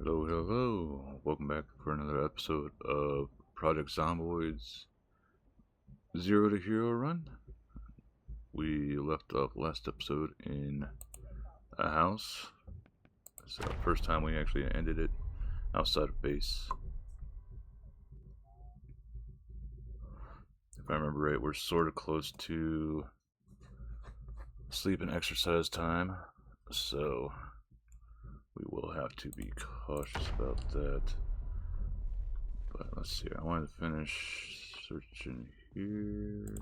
Hello, hello. Welcome back for another episode of Project Zomboid's Zero to Hero run. We left off last episode in a house. It's the first time we actually ended it outside of base. If I remember right, we're sort of close to sleep and exercise time, so we will have to be cautious about that. But let's see, I wanted to finish searching here.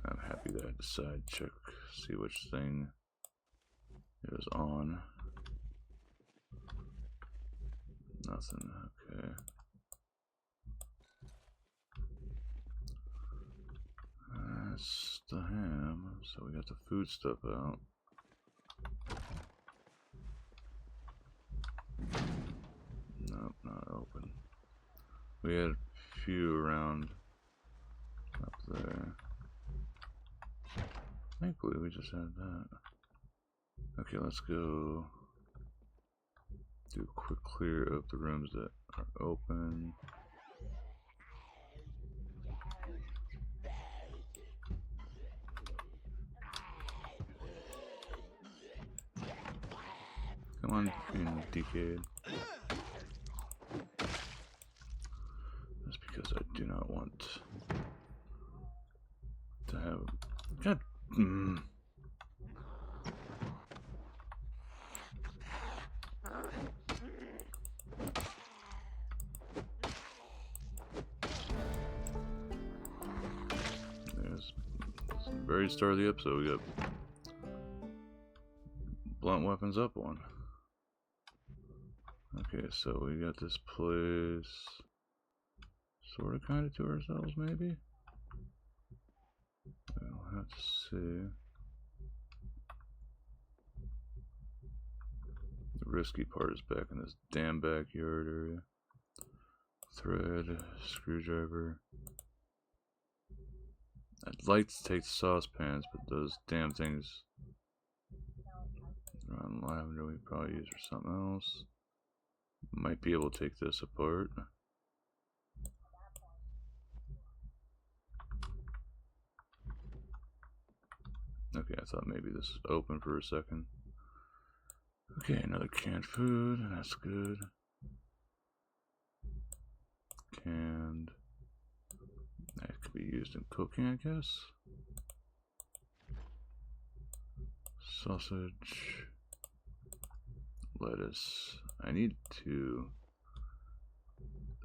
I'm happy that I decided to check, see which thing is on. Nothing, okay. That's the ham, so we got the food stuff out. Nope, not open. We had a few around up there. Thankfully, we just had that. Okay, let's go do a quick clear of the rooms that are open. Come on, being decayed. That's because I do not want to have. God. There's the very start of the episode. We got blunt weapons up on. Okay, so we got this place sort of kind of to ourselves, maybe? We'll have to see. The risky part is back in this damn backyard area. Thread, screwdriver. I'd like to take the saucepans, but those damn things are on lavender. We probably use for something else. Might be able to take this apart. Okay, I thought maybe this was open for a second. Okay, another canned food, that's good. Canned. That could be used in cooking, I guess. Sausage. Lettuce. I need to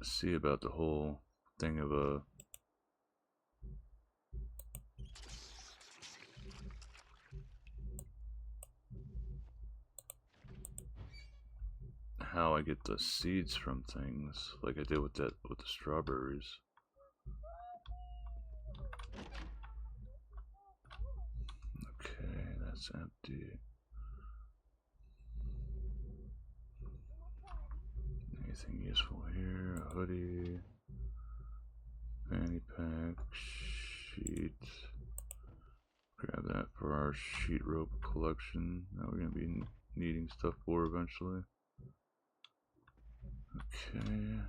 see about the whole thing of how I get the seeds from things, like I did with the strawberries. Okay, that's empty. Anything useful here? A hoodie, fanny pack, sheet. Grab that for our sheet rope collection that we're gonna be needing stuff for eventually. Okay.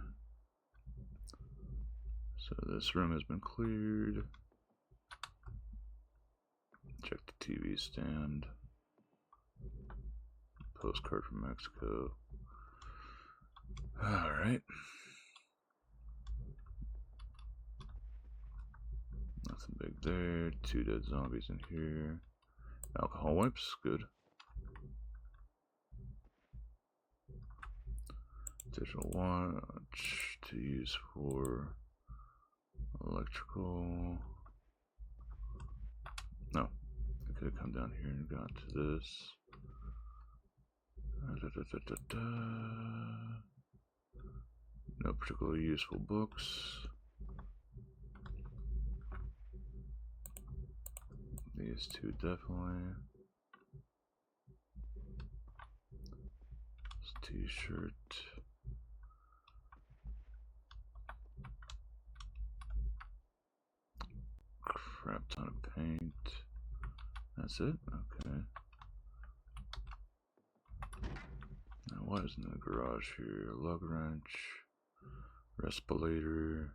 So this room has been cleared. Check the TV stand. Postcard from Mexico. Alright. Nothing big there. 2 dead zombies in here. Alcohol wipes, good. Digital watch to use for electrical. No, I could have come down here and got to this. No particularly useful books. These two definitely. This t-shirt. Crap ton of paint. That's it? Okay. what is in the garage here? Lug wrench, respirator.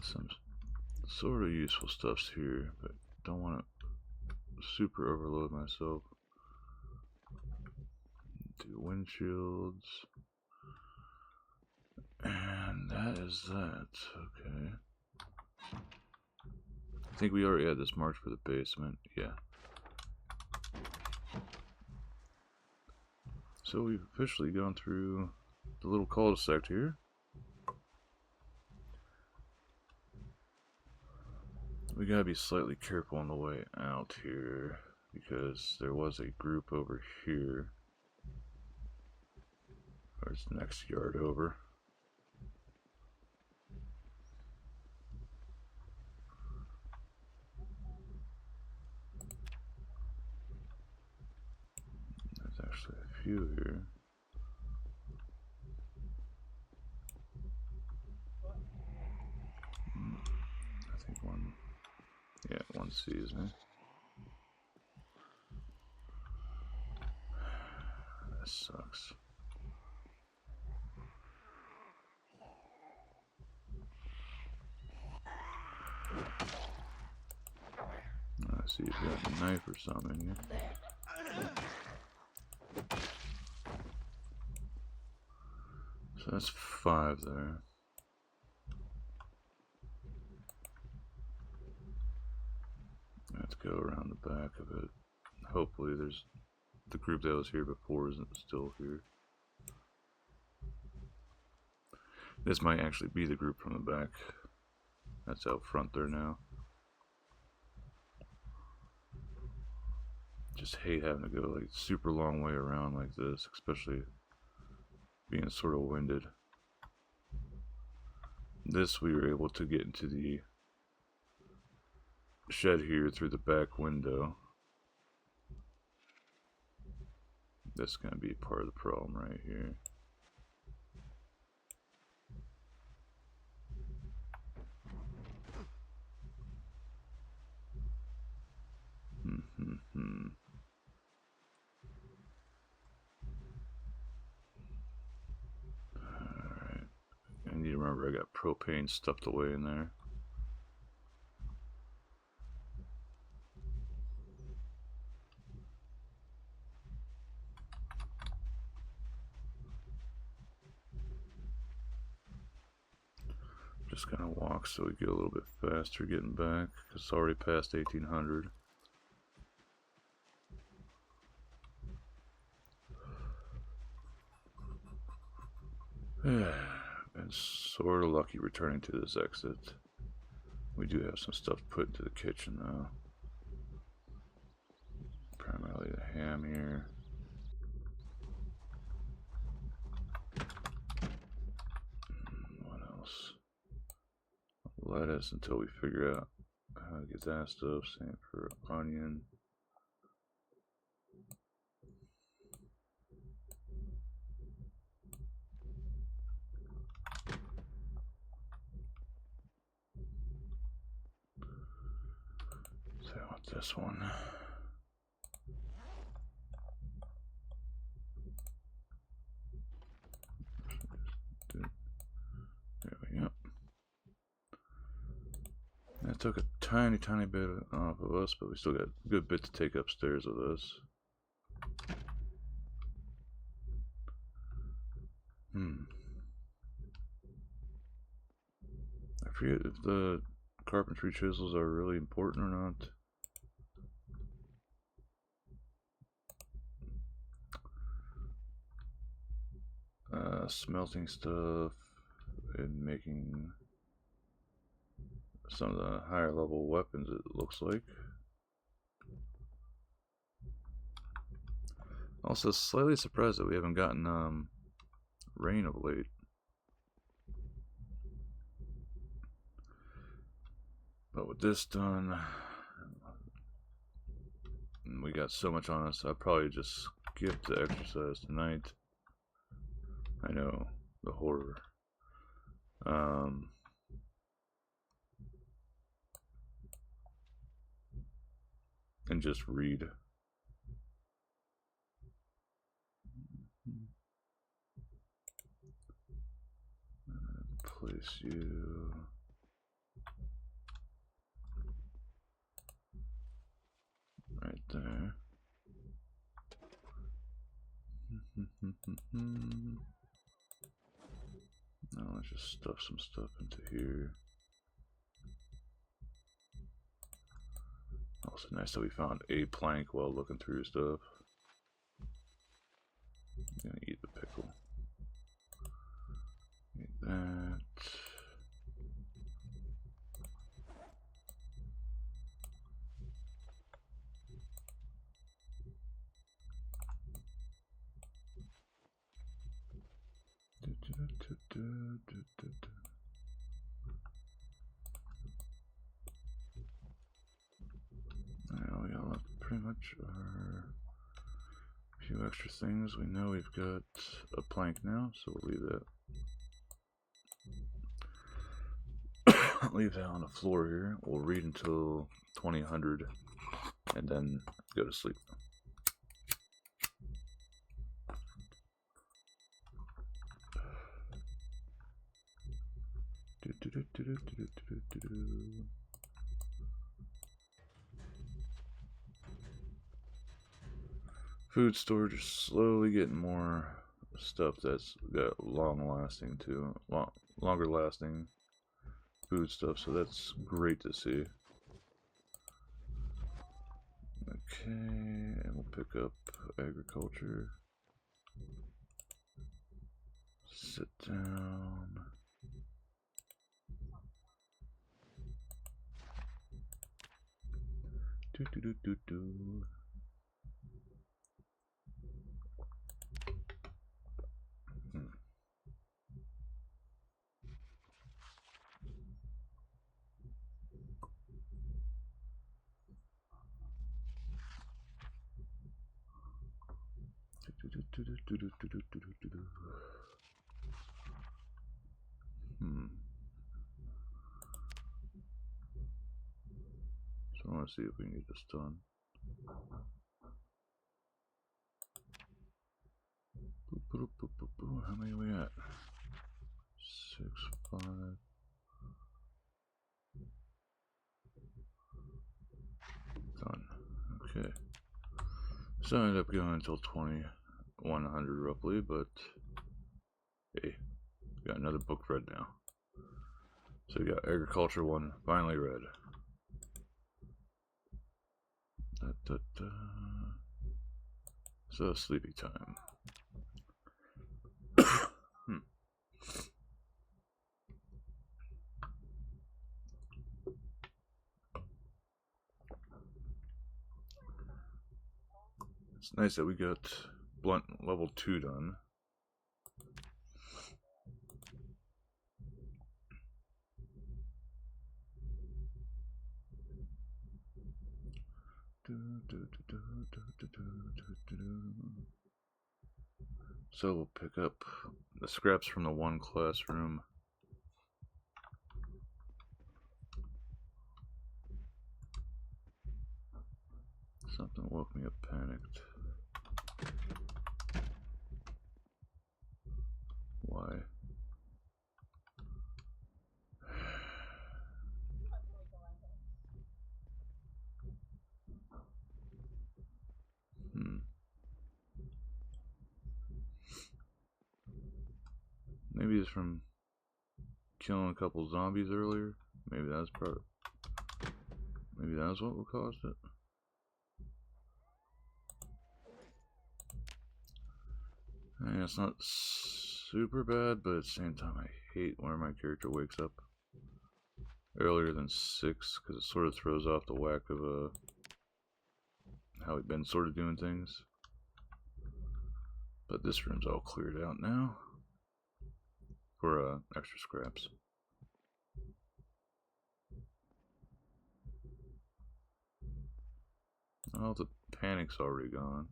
Some sort of useful stuff's here, but don't want to super overload myself. Do windshields. And that is that. Okay. I think we already had this marked for the basement. Yeah. So we've officially gone through the little cul-de-sac here. We gotta be slightly careful on the way out here, because there was a group over here. Or it's the next yard over. There's actually a few here. I think one, yeah, one sees me. That sucks. I see you've got a knife or something in here. So that's 5 there. Let's go around the back of it. Hopefully there's the group that was here before isn't still here. This might actually be the group from the back. That's out front there now. Just hate having to go like super long way around like this, especially being sort of winded. This we were able to get into the shed here through the back window. That's going to be part of the problem right here. Alright. I need to remember I got propane stuffed away in there. Just gonna walk so we get a little bit faster getting back, because it's already past 1800. Been sort of lucky returning to this exit. We do have some stuff put into the kitchen though. Primarily the ham here. What else? Lettuce until we figure out how to get that stuff. Same for onion. So I want this one. There we go. That took a tiny bit off of us, but we still got a good bit to take upstairs with us. I forget if the carpentry chisels are really important or not. Smelting stuff and making some of the higher level weapons, it looks like. Also slightly surprised that we haven't gotten rain of late. But with this done, we got so much on us, I'll probably just skip the exercise tonight. I know, the horror. and just read. Place you right there. Now let's just stuff some stuff into here. Also nice that we found a plank while looking through stuff. I'm gonna eat the pickle. Eat that. Now we got pretty much our few extra things. We know we've got a plank now, so we'll leave that. Leave that on the floor here. We'll read until 2000 and then go to sleep. Food storage is slowly getting more stuff that's got long-lasting too, longer-lasting food stuff. So that's great to see. Okay, and we'll pick up agriculture. Sit down. Do. So I want to see if we can get this done. How many are we at? 6, 5. Done. Okay. So I ended up going until 2100 roughly, but hey, we got another book read now. So we got agriculture 1 finally read. So sleepy time. It's nice that we got blunt level 2 done. So we'll pick up the scraps from the 1 classroom. Something woke me up panicked. Why? Maybe it's from killing a couple zombies earlier. Maybe that's part. Maybe that's what caused it. And it's not super bad, but at the same time, I hate when my character wakes up earlier than 6 because it sort of throws off the whack of how we've been sort of doing things. But this room's all cleared out now for extra scraps. Oh, the panic's already gone.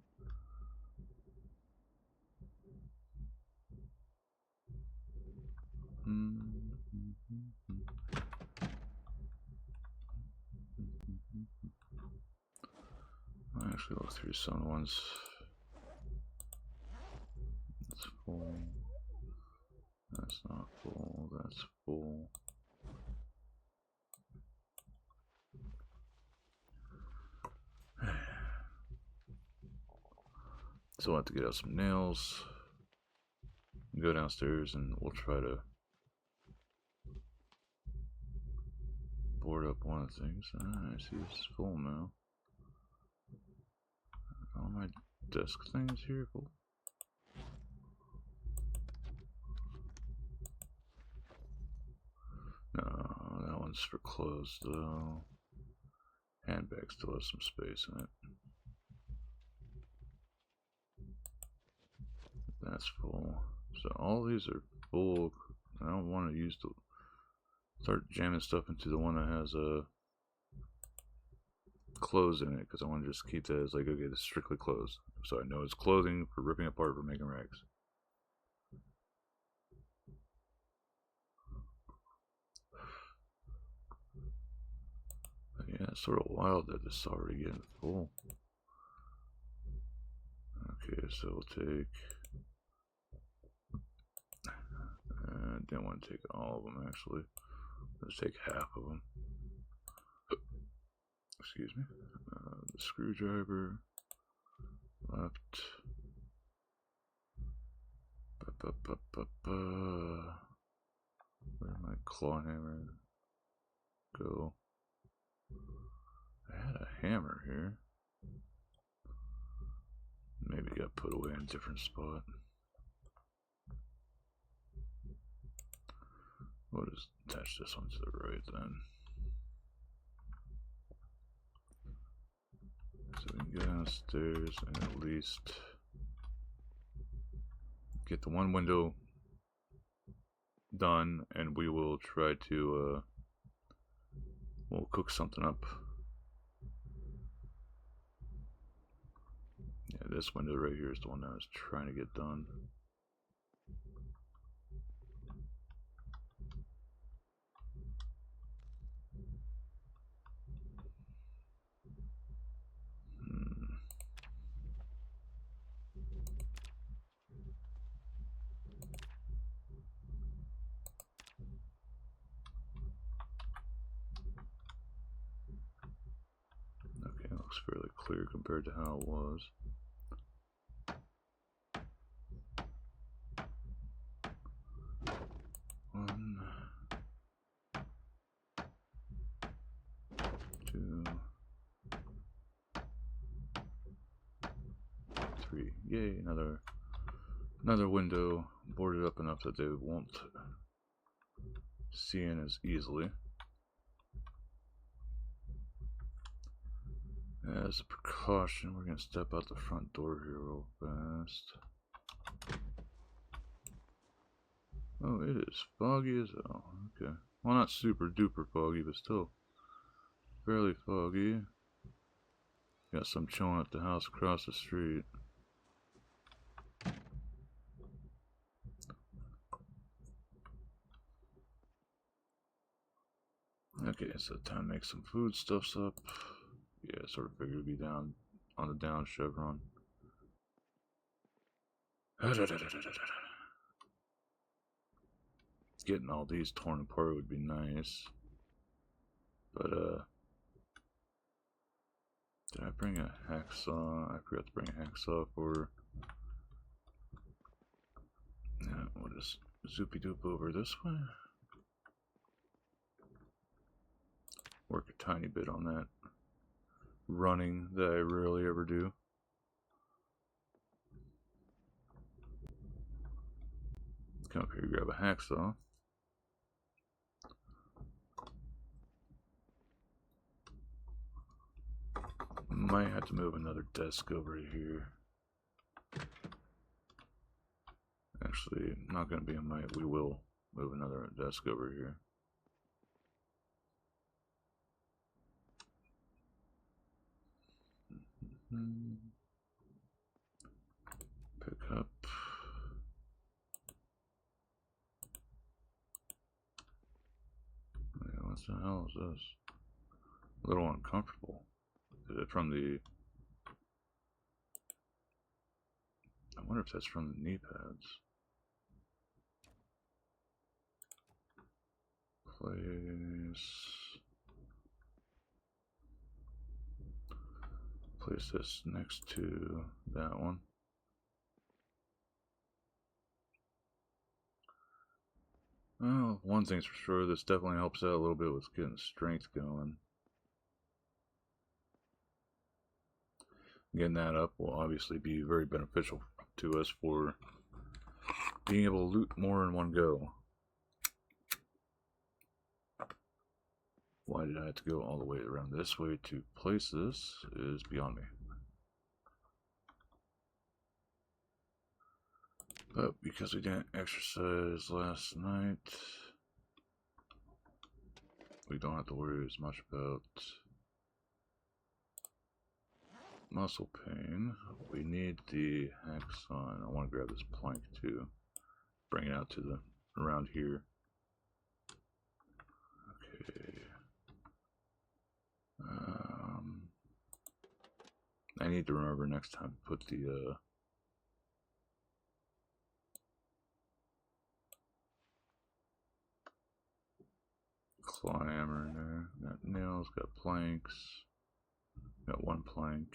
Actually, look through some ones. That's full. That's not full. That's full. So I'll have to get out some nails. Go downstairs and we'll try to board up one of the things. I see it's full now. All my desk things here full. No, that one's for clothes though. Handbag still has some space in it. That's full. So all these are full. I don't want to start jamming stuff into the one that has clothes in it, because I want to just keep that as like, okay, this is strictly clothes. So I know it's clothing for ripping apart for making rags. But yeah, it's sort of wild that this is already getting full. Okay, so we'll take. I didn't want to take all of them actually. Let's take half of them. Excuse me. The screwdriver. Left. Where'd my claw hammer go? I had a hammer here. Maybe it got put away in a different spot. We'll just attach this one to the right then. So we can go downstairs and at least get the one window done, and we will try to we'll cook something up. Yeah, this window right here is the one that I was trying to get done. Okay, it looks fairly clear compared to how it was. One, two, three. Yay, another window boarded up enough that they won't see in as easily. As a precaution, we're going to step out the front door here real fast. Oh, it is foggy as hell. Okay. Well, not super duper foggy, but still fairly foggy. Got some chilling at the house across the street. Okay, so time to make some foodstuffs up. Yeah, sort of figured it'd be down on the down chevron. Getting all these torn apart would be nice. But, did I bring a hacksaw? I forgot to bring a hacksaw for... Yeah, we'll just zoopy-doop over this way. Work a tiny bit on that running that I rarely ever do. Come up here, grab a hacksaw. Might have to move another desk over here. Actually, not going to be a might. We will move another desk over here. Pick up. What the hell is this? A little uncomfortable. Is it from the I wonder if that's from the knee pads. Place this next to that one. Well, one thing's for sure, this definitely helps out a little bit with getting strength going. Getting that up will obviously be very beneficial to us for being able to loot more in one go. Why did I have to go all the way around this way to place this is beyond me. But because we didn't exercise last night, we don't have to worry as much about muscle pain. We need the axon. I want to grab this plank too. Bring it out to the around here. Okay. I need to remember next time to put the climber in there. Got nails, got planks. Got one plank.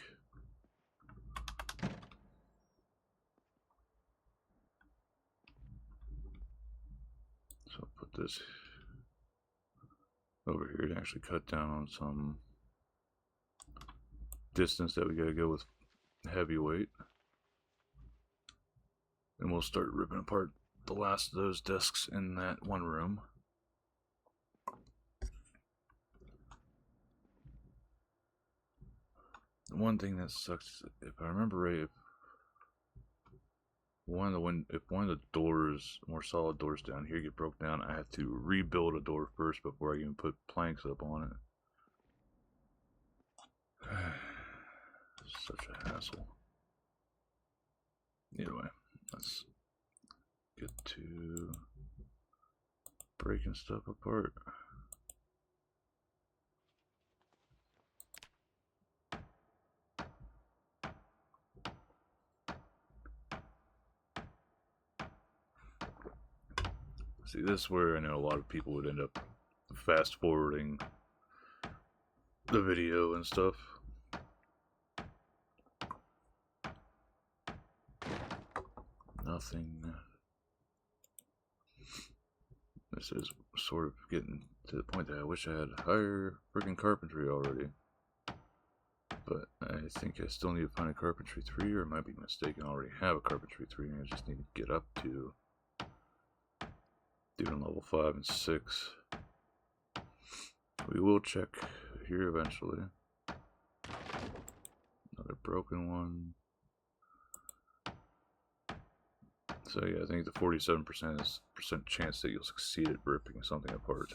So I'll put this over here to actually cut down on some distance that we gotta go with heavyweight. And we'll start ripping apart the last of those discs in that one room. The one thing that sucks, if I remember right, if one of the doors, more solid doors down here get broke down, I have to rebuild a door first before I even put planks up on it. Such a hassle. Anyway, let's get to breaking stuff apart. See, this is where I know a lot of people would end up fast forwarding the video and stuff. Nothing. This is sort of getting to the point that I wish I had higher freaking carpentry already. But I think I still need to find a carpentry 3, or I might be mistaken. I already have a carpentry 3, and I just need to get up to doing level 5 and 6. We will check here eventually. Another broken one. So yeah, I think the 47% is chance that you'll succeed at ripping something apart.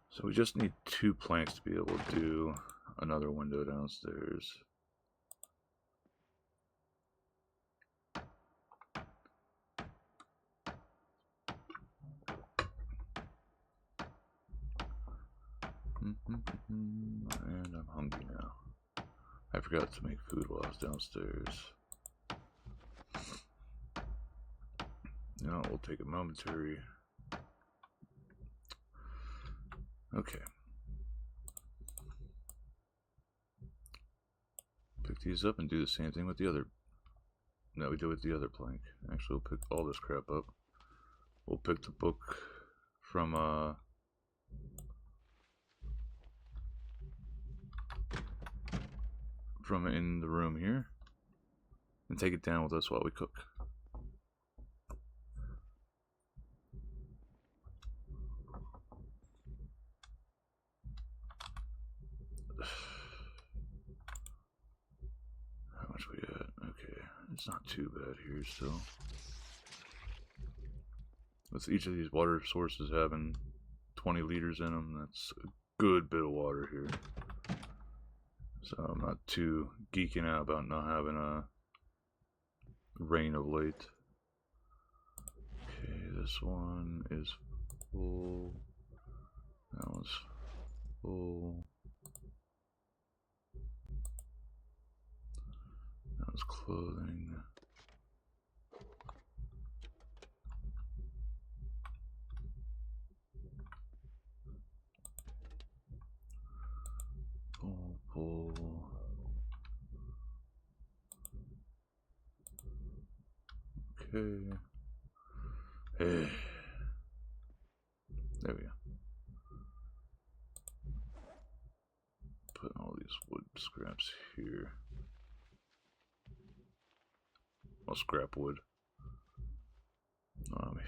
So we just need 2 planks to be able to do another window downstairs. And I'm hungry now. I forgot to make food while I was downstairs. Now we'll take a momentary. Okay. Pick these up and do the same thing with the other. No, we do with the other plank. Actually, we'll pick all this crap up. We'll pick the book from in the room here and take it down with us while we cook. How much we got? Okay, it's not too bad here still. With each of these water sources having 20 liters in them, that's a good bit of water here. So I'm not too geeking out about not having a rain of late. Okay, this one is full. That one's full. That was clothing. Full. Okay. Hey. There we go. Put all these wood scraps here. Well, scrap wood.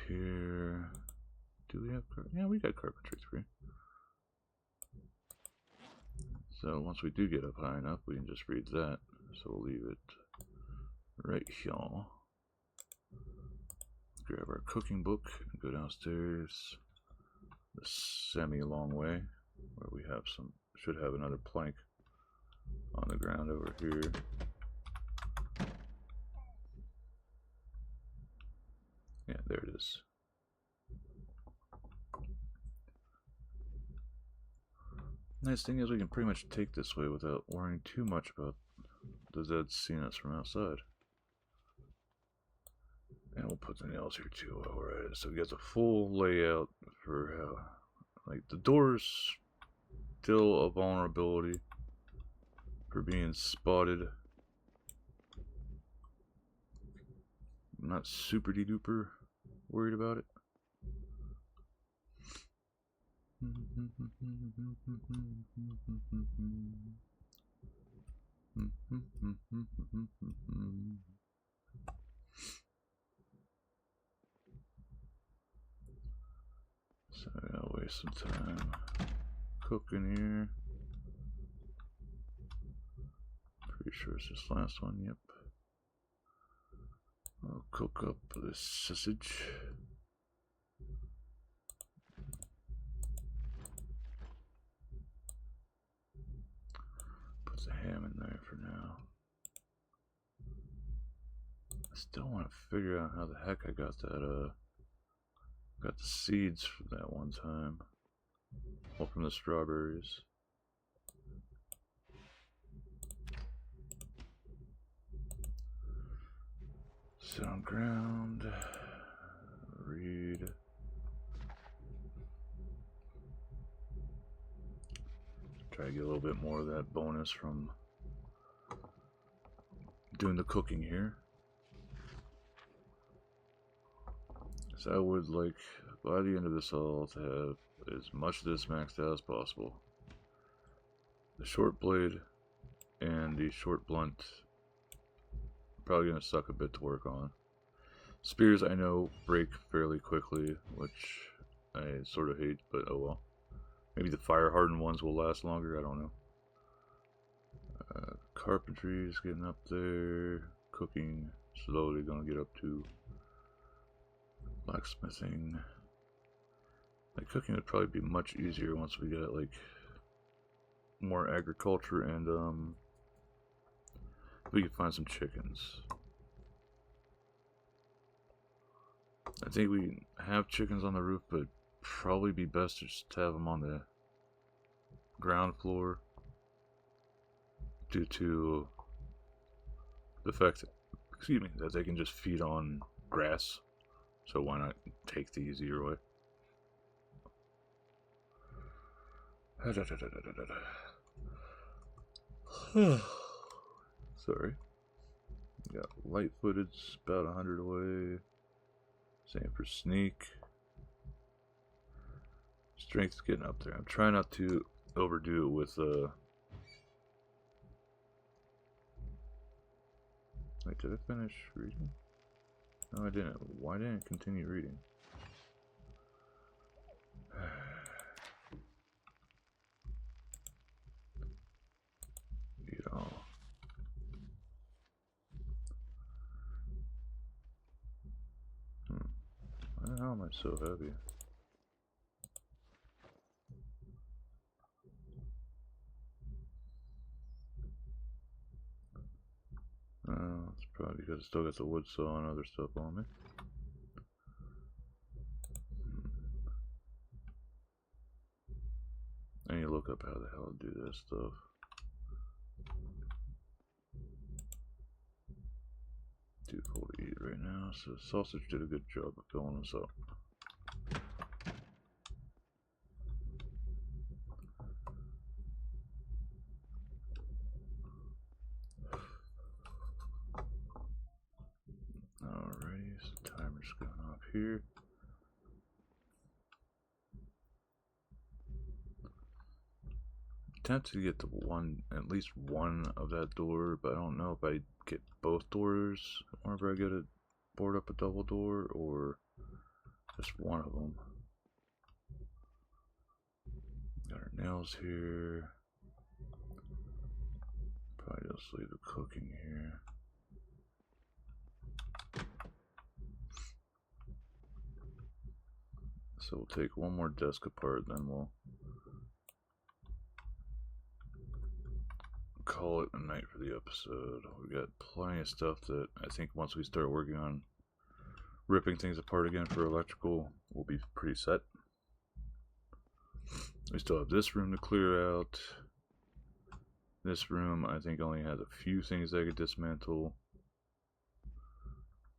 Here. Do we have carpentry? Yeah, we got carpentry 3. So once we do get up high enough, we can just read that. So we'll leave it right here. Grab our cooking book and go downstairs the semi-long way where we have some, should have another plank on the ground over here. Yeah, there it is. Nice thing is we can pretty much take this way without worrying too much about the Zeds seeing us from outside. And we'll put the nails here too while we're at it. So we got the full layout for how, like, the door's still a vulnerability for being spotted. I'm not super duper worried about it. So I'll waste some time cooking here. Pretty sure it's this last one, yep. I'll cook up this sausage. Put the ham in there for now. I still want to figure out how the heck I got that, got the seeds from that one time. Well, from the strawberries. Sit on ground. Read. Try to get a little bit more of that bonus from doing the cooking here. So I would like, by the end of this all, to have as much of this maxed out as possible. The short blade and the short blunt probably going to suck a bit to work on. Spears I know break fairly quickly, which I sort of hate, but oh well. Maybe the fire hardened ones will last longer, I don't know. Carpentry is getting up there. Cooking, slowly going to get up to. Blacksmithing. Like, cooking would probably be much easier once we get like more agriculture and we could find some chickens. I think we have chickens on the roof, but probably be best to just have them on the ground floor due to the fact that, excuse me, that they can just feed on grass. So why not take the easier way? Sorry. Got light footage, about 100 away. Same for sneak. Strength's getting up there. I'm trying not to overdo it with Wait, did I finish reading? No, I didn't. Why didn't I continue reading? You know. Why the hell am I so heavy? It's probably because I still got the wood saw and other stuff on me. the hell to do this stuff. Too full to eat right now, so sausage did a good job of filling us up. Alrighty, so timer's going off here. Tempted to get the one, at least one of that door, but I don't know if I get both doors whenever I get it board up a double door or just one of them. Got our nails here. Probably just leave the cooking here. So we'll take one more desk apart, then we'll call it a night for the episode. We got plenty of stuff that I think once we start working on ripping things apart again for electrical, we'll be pretty set. We still have this room to clear out. This room I think only has a few things I could dismantle.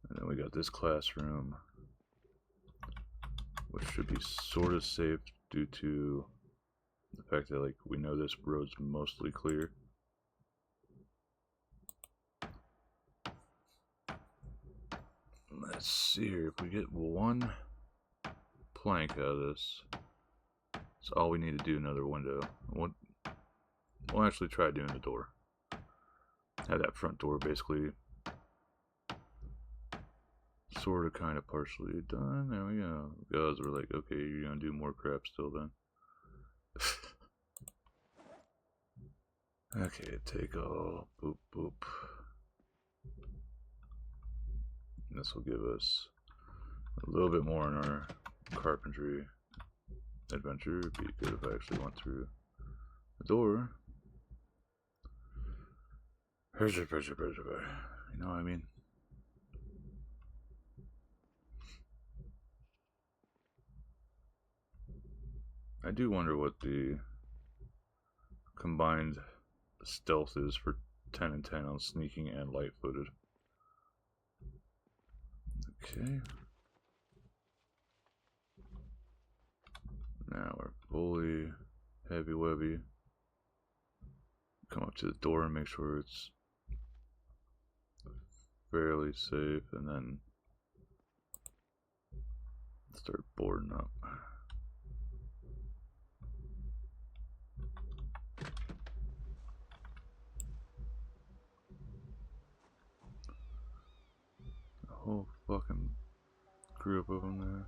And then we got this classroom, which should be sort of safe due to the fact that, like, we know this road's mostly clear. Let's see here, if we get one plank out of this, that's all we need to do. Another window. We'll actually try doing the door. Have that front door basically sort of kind of partially done. There we go. Guys were like, okay, you're gonna do more crap still then. Okay, take all. Boop, boop. And this will give us a little bit more in our carpentry adventure. It'd be good if I actually went through the door. Pressure. You know what I mean? I do wonder what the combined stealth is for 10 and 10 on sneaking and light-footed. Okay. Now we're fully heavy-webby. Come up to the door and make sure it's fairly safe, and then start boarding up. A whole fucking group of them there.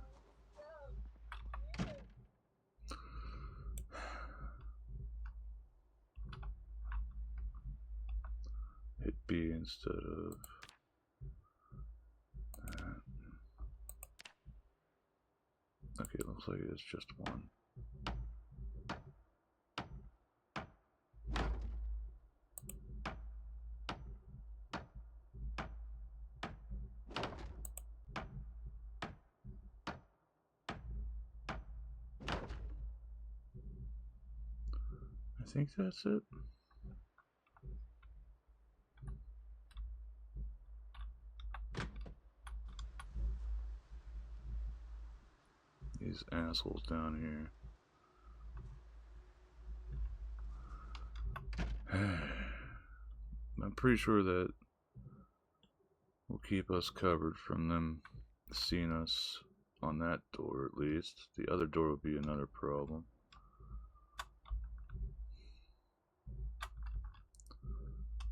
Hit B instead of that. Okay, it looks like it's just one. I think that's it. These assholes down here. I'm pretty sure that will keep us covered from them seeing us on that door at least. The other door would be another problem.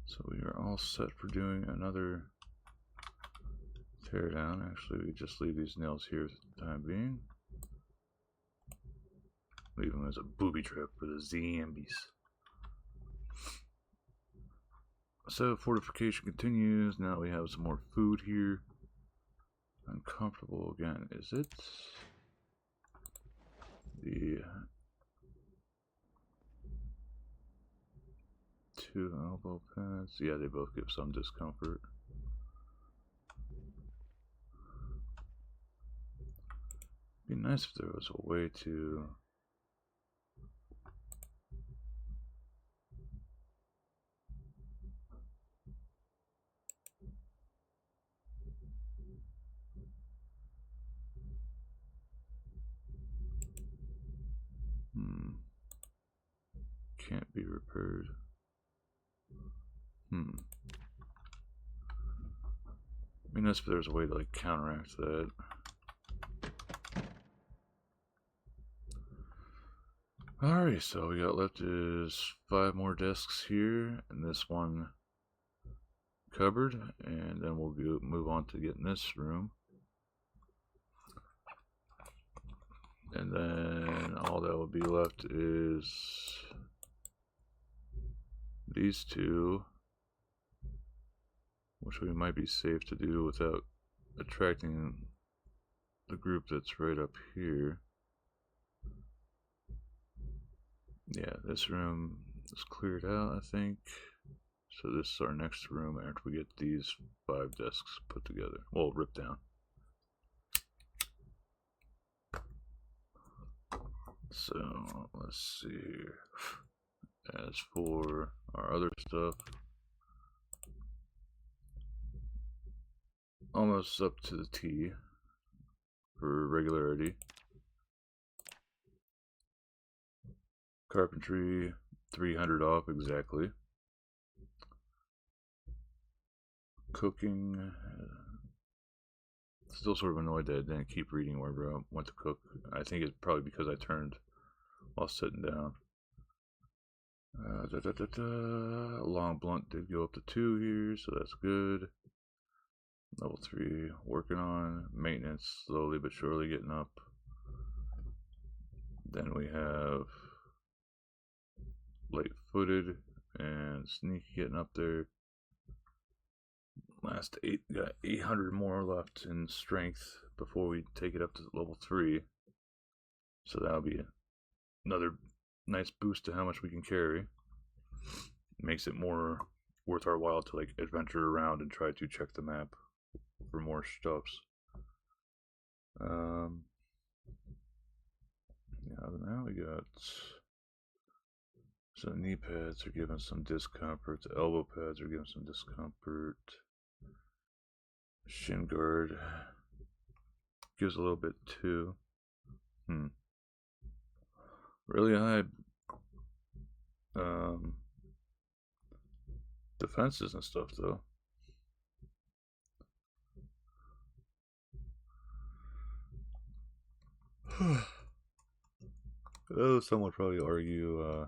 So we are all set for doing another teardown. Actually, we just leave these nails here for the time being. Leave them as a booby trap for the zombies. So fortification continues. Now we have some more food here. Uncomfortable again. Is it the two elbow pads? Yeah, they both give some discomfort. It'd be nice if there was a way to can't be repaired. I mean, if there's a way to like counteract that. Alright, so we got left is 5 more desks here, and this one cupboard, and then we'll move on to getting this room. And then all that will be left is these two, which we might be safe to do without attracting the group that's right up here. Yeah, this room is cleared out, I think. So this is our next room after we get these 5 desks put together. Well, ripped down. So, let's see here. As for our other stuff, almost up to the T for regularity. Carpentry, 300 off exactly. Cooking, still sort of annoyed that I didn't keep reading wherever I went to cook. I think it's probably because I turned while sitting down. Long blunt did go up to 2 here, so that's good. Level 3 working on. Maintenance slowly but surely getting up. Then we have light-footed and sneaky getting up there. Last 8, got 800 more left in strength before we take it up to level 3. So that'll be another nice boost to how much we can carry. Makes it more worth our while to like adventure around and try to check the map for more stuffs. Yeah, other than that, we got some knee pads are giving some discomfort. The elbow pads are giving some discomfort. Shin guard gives a little bit too. Really high defenses and stuff though. Oh, some would probably argue,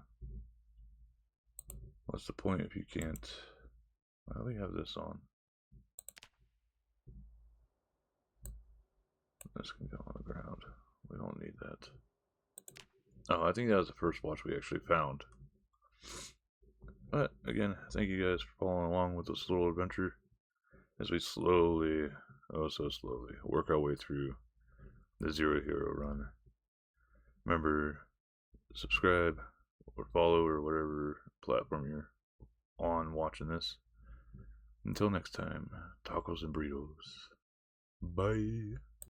what's the point if you can't? Well, we have this on. This can go on the ground. We don't need that. Oh, I think that was the first watch we actually found. But again, thank you guys for following along with this little adventure as we slowly, oh so slowly, work our way through the Zero Hero run. Remember, subscribe or follow or whatever platform you're on watching this. Until next time, tacos and burritos. Bye.